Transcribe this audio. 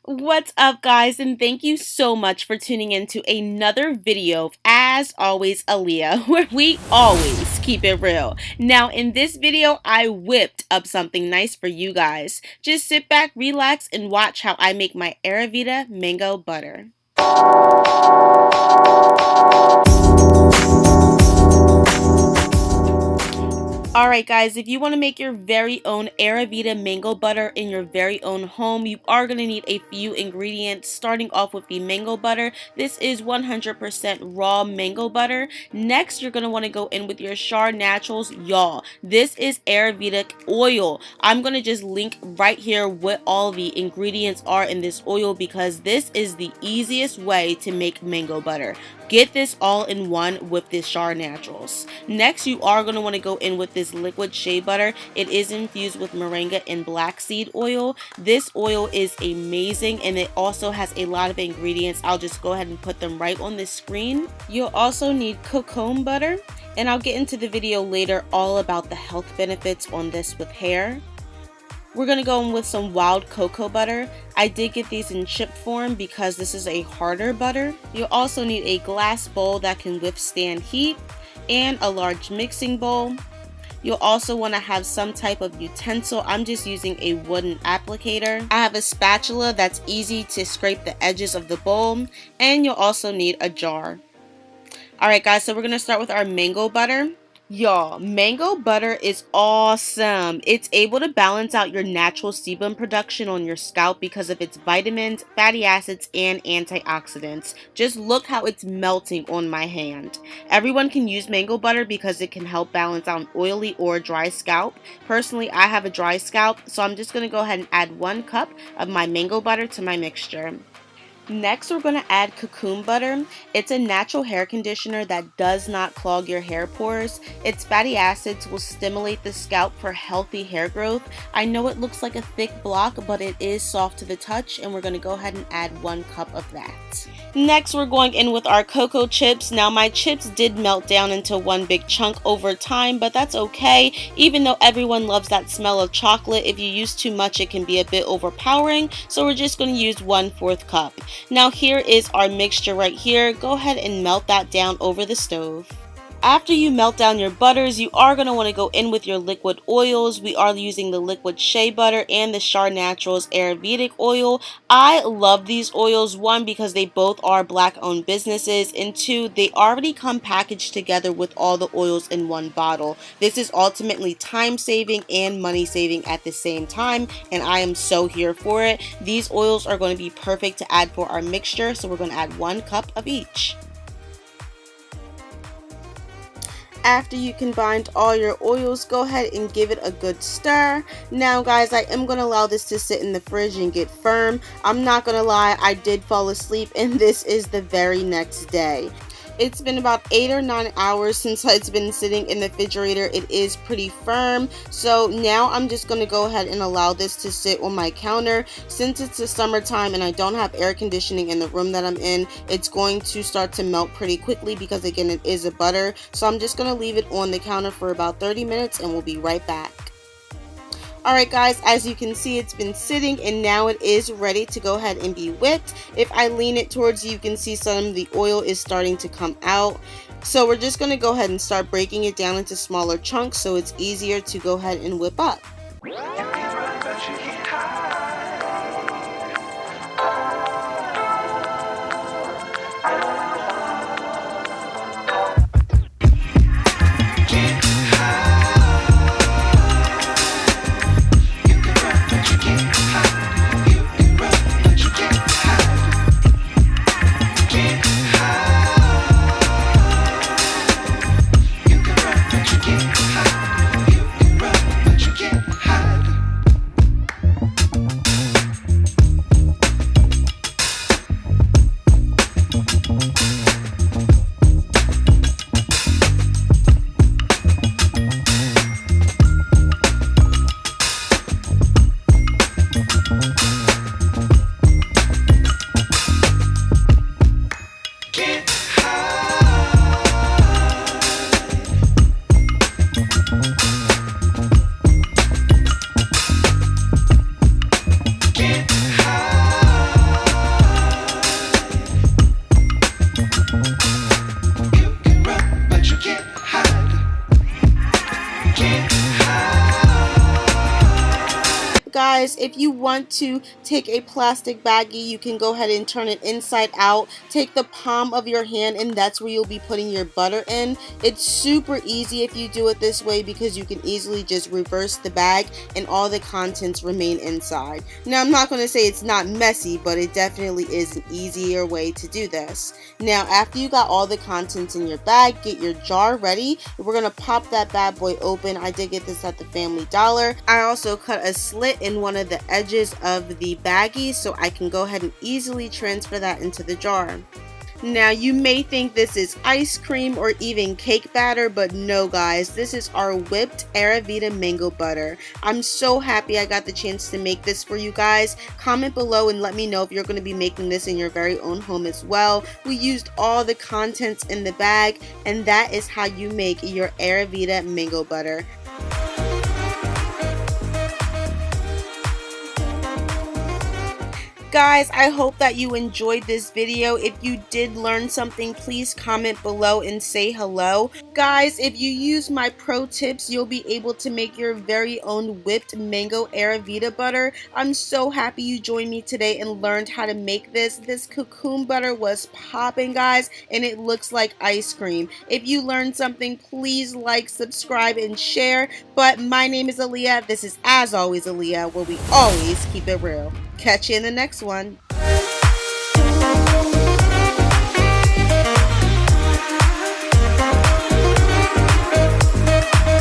What's up, guys, and thank you so much for tuning in to another video of As Always Aleia, where we always keep it real. Now, in this video, I whipped up something nice for you guys. Just sit back, relax, and watch how I make my Ayurveda Mango Butter. Alright guys, if you want to make your very own Ayurveda mango butter in your very own home, you are going to need a few ingredients, starting off with the mango butter. This is 100% raw mango butter. Next, you're going to want to go in with your Shar Naturals. Y'all, this is Ayurvedic oil. I'm going to just link right here what all the ingredients are in this oil because this is the easiest way to make mango butter. Get this all in one with this Shar Naturals. Next, you are going to want to go in with this liquid shea butter. It is infused with moringa and black seed oil. This oil is amazing and it also has a lot of ingredients. I'll just go ahead and put them right on the screen. You'll also need cocoa butter, and I'll get into the video later all about the health benefits on this with hair. We're going to go in with some wild cocoa butter. I did get these in chip form because this is a harder butter. You'll also need a glass bowl that can withstand heat and a large mixing bowl. You'll also want to have some type of utensil. I'm just using a wooden applicator. I have a spatula that's easy to scrape the edges of the bowl, and you'll also need a jar. Alright guys, so we're going to start with our mango butter. Y'all, mango butter is awesome. It's able to balance out your natural sebum production on your scalp because of its vitamins, fatty acids, and antioxidants. Just look how it's melting on my hand. Everyone can use mango butter because it can help balance out an oily or dry scalp. Personally, I have a dry scalp, so I'm just going to go ahead and add 1 cup of my mango butter to my mixture. Next, we're going to add cocoa butter. It's a natural hair conditioner that does not clog your hair pores. Its fatty acids will stimulate the scalp for healthy hair growth. I know it looks like a thick block, but it is soft to the touch, and we're going to go ahead and add 1 cup of that. Next, we're going in with our cocoa chips. Now, my chips did melt down into one big chunk over time, but that's okay. Even though everyone loves that smell of chocolate, if you use too much, it can be a bit overpowering, so we're just going to use 1/4 cup. Now here is our mixture right here. Go ahead and melt that down over the stove. After you melt down your butters, you are going to want to go in with your liquid oils. We are using the liquid shea butter and the Shar Naturals Ayurvedic oil. I love these oils, 1, because they both are black owned businesses, and 2, they already come packaged together with all the oils in one bottle. This is ultimately time saving and money saving at the same time, and I am so here for it. These oils are going to be perfect to add for our mixture, so we're going to add 1 cup of each. After you combine all your oils, go ahead and give it a good stir. Now guys, I am going to allow this to sit in the fridge and get firm. I'm not going to lie, I did fall asleep and this is the very next day. It's been about 8 or 9 hours since it's been sitting in the refrigerator. It is pretty firm. So now I'm just going to go ahead and allow this to sit on my counter. Since it's the summertime and I don't have air conditioning in the room that I'm in, it's going to start to melt pretty quickly because again, it is a butter. So I'm just going to leave it on the counter for about 30 minutes and we'll be right back. Alright guys, as you can see, it's been sitting and now it is ready to go ahead and be whipped. If I lean it towards you, you can see some of the oil is starting to come out. So we're just going to go ahead and start breaking it down into smaller chunks so it's easier to go ahead and whip up. guys, if you want to take a plastic baggie, you can go ahead and turn it inside out. Take the palm of your hand and that's where you'll be putting your butter in. It's super easy if you do it this way because you can easily just reverse the bag and all the contents remain inside. Now, I'm not going to say it's not messy, but it definitely is an easier way to do this. Now, after you got all the contents in your bag, get your jar ready. We're going to pop that bad boy open. I did get this at the Family Dollar. I also cut a slit in one of the edges of the baggie so I can go ahead and easily transfer that into the jar. Now, you may think this is ice cream or even cake batter, but no guys, this is our whipped Ayurveda mango butter. I'm so happy I got the chance to make this for you guys. Comment below and let me know if you're going to be making this in your very own home as well. We used all the contents in the bag, and that is how you make your Ayurveda mango butter. Guys, I hope that you enjoyed this video. If you did learn something, please comment below and say hello. Guys, if you use my pro tips, you'll be able to make your very own whipped mango Ayurveda butter. I'm so happy you joined me today and learned how to make this. This cocoon butter was popping, guys, and it looks like ice cream. If you learned something, please like, subscribe, and share. But my name is Aleia. This is As Always Aleia, where we always keep it real. Catch you in the next one.